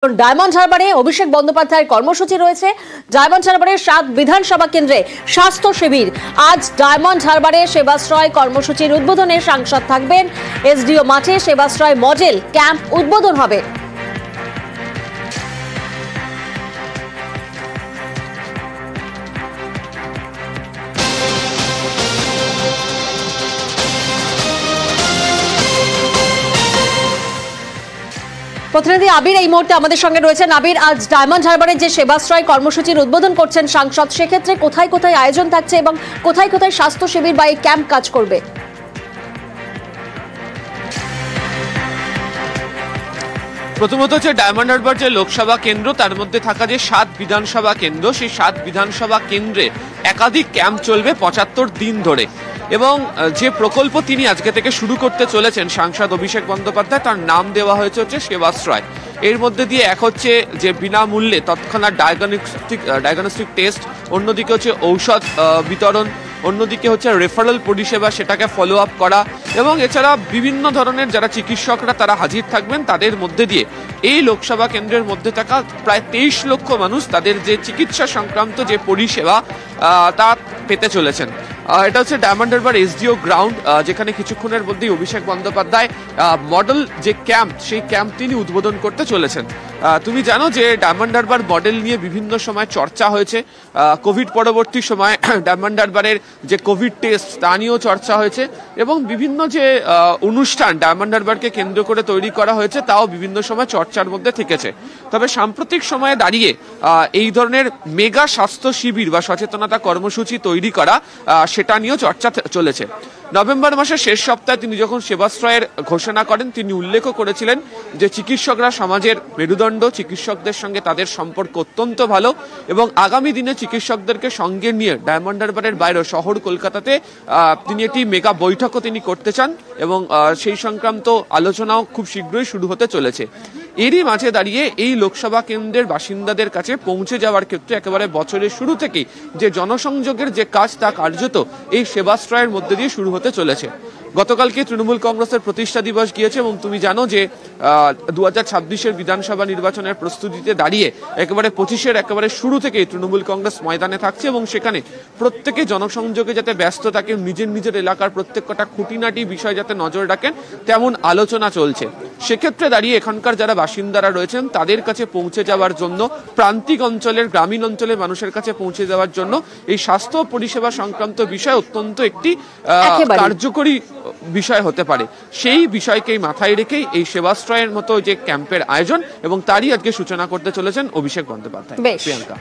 Diamond হারবারে অভিষেক বন্দ্যোপাধ্যায়ের কর্মসূচি রয়েছে। ডায়মন্ড হারবারের 7 বিধানসভা কেন্দ্রে স্বাস্থ্য শিবির। আজ ডায়মন্ড হারবারে সেবাশ্রয় কর্মসূচির উদ্বোধনে সাংসদ থাকবেন। এসডিও মাঠে সেবাশ্রয় মডেল ক্যাম্প উদ্বোধন হবে। প্রতিনিধি আবির এই মুহূর্তে আমাদের সঙ্গে রয়েছেন। আবির, আজ ডায়মন্ড হারবারে যে সেবাশ্রয় কর্মসূচির উদ্বোধন করছেন সাংসদ, সেক্ষেত্রে কোথায় কোথায় আয়োজন থাকছে এবং কোথায় কোথায় স্বাস্থ্য শিবির বা এই ক্যাম্প কাজ করবে? প্রথমত হচ্ছে ডায়মন্ড হারবার যে লোকসভা কেন্দ্র, তার মধ্যে থাকা যে 7 বিধানসভা কেন্দ্র, সেই 7 বিধানসভা কেন্দ্রে একাধিক ক্যাম্প চলবে 75 দিন ধরে। এবং যে প্রকল্প তিনি আজকে থেকে শুরু করতে চলেছেন সাংসদ অভিষেক বন্দ্যোপাধ্যায়, তার নাম দেওয়া হয়েছে হচ্ছে সেবাশ্রয়। এর মধ্যে দিয়ে এক হচ্ছে যে বিনামূল্যে তৎক্ষণাৎ ডায়াগনস্টিক টেস্ট, অন্যদিকে হচ্ছে ঔষধ বিতরণ, অন্যদিকে হচ্ছে রেফারেল পরিষেবা, সেটাকে ফলো আপ করা, এবং এছাড়া বিভিন্ন ধরনের যারা চিকিৎসকরা তারা হাজির থাকবেন। তাদের মধ্যে দিয়ে এই লোকসভা কেন্দ্রের মধ্যে থাকা প্রায় 23 লক্ষ মানুষ তাদের যে চিকিৎসা সংক্রান্ত যে পরিষেবা তা পেতে চলেছেন। এটা হচ্ছে ডায়মন্ড হারবার এসডিও গ্রাউন্ড, যেখানে কিছুক্ষণের মধ্যেই অভিষেক বন্দ্যোপাধ্যায় মডেল যে ক্যাম্প, সেই ক্যাম্প তিনি উদ্বোধন করতে চলেছেন। তুমি জানো যে ডায়মন্ড হারবার মডেল নিয়ে বিভিন্ন সময় চর্চা হয়েছে। কোভিড পরবর্তী সময় ডায়মন্ড হারবারের যে কোভিড টেস্ট তা নিয়েও চর্চা হয়েছে, এবং বিভিন্ন যে অনুষ্ঠান ডায়মন্ড হারবারকে কেন্দ্র করে তৈরি করা হয়েছে তাও বিভিন্ন সময় চর্চার মধ্যে থেকেছে। তবে সাম্প্রতিক সময়ে দাঁড়িয়ে এই ধরনের মেগা স্বাস্থ্য শিবির বা সচেতনতা কর্মসূচি তৈরি করা, সেটা নিয়েও চর্চা চলেছে। নভেম্বর মাসের শেষ সপ্তাহে তিনি যখন সেবাশ্রয়ের ঘোষণা করেন, তিনি উল্লেখও করেছিলেন যে চিকিৎসকরা সমাজের মেরুদণ্ড, চিকিৎসকদের সঙ্গে তাদের সম্পর্ক অত্যন্ত ভালো, এবং আগামী দিনে চিকিৎসকদেরকে সঙ্গে নিয়ে ডায়মন্ড হারবারের বাইরে শহর কলকাতাতে তিনি একটি মেগা বৈঠকও তিনি করতে চান, এবং সেই সংক্রান্ত আলোচনাও খুব শীঘ্রই শুরু হতে চলেছে। এরই মাঝে দাঁড়িয়ে এই লোকসভা কেন্দ্রের বাসিন্দাদের কাছে পৌঁছে যাওয়ার ক্ষেত্রে একেবারে বছরের শুরু থেকেই যে জনসংযোগের যে কাজ, তা কার্যত এই সেবাশ্রয়ের মধ্যে দিয়ে শুরু হতে চলেছে। গতকালকে তৃণমূল কংগ্রেসের প্রতিষ্ঠা দিবস গিয়েছে, এবং তুমি জানো যে 2026-এর বিধানসভা নির্বাচনের প্রস্তুতিতে দাঁড়িয়ে একেবারে 25-এর একেবারে শুরু থেকেই তৃণমূল কংগ্রেস ময়দানে থাকছে, এবং সেখানে প্রত্যেকে জনসংযোগে যাতে ব্যস্ত থাকে, নিজের নিজের এলাকার প্রত্যেকটা খুঁটিনাটি বিষয় যাতে নজর রাখেন, তেমন আলোচনা চলছে। সেক্ষেত্রে দাঁড়িয়ে এখানকার যারা বাসিন্দারা রয়েছেন তাদের কাছে পৌঁছে যাওয়ার জন্য, প্রান্তিক অঞ্চলের গ্রামীণ অঞ্চলের মানুষের কাছে পৌঁছে যাওয়ার জন্য এই স্বাস্থ্য পরিষেবা সংক্রান্ত বিষয় অত্যন্ত একটি কার্যকরী বিষয় হতে পারে। সেই বিষয়কেই মাথায় রেখেই এই সেবাশ্রয়ের মতো যে ক্যাম্পের আয়োজন, এবং তারই আজকে সূচনা করতে চলেছেন অভিষেক বন্দ্যোপাধ্যায়। প্রিয়াঙ্কা।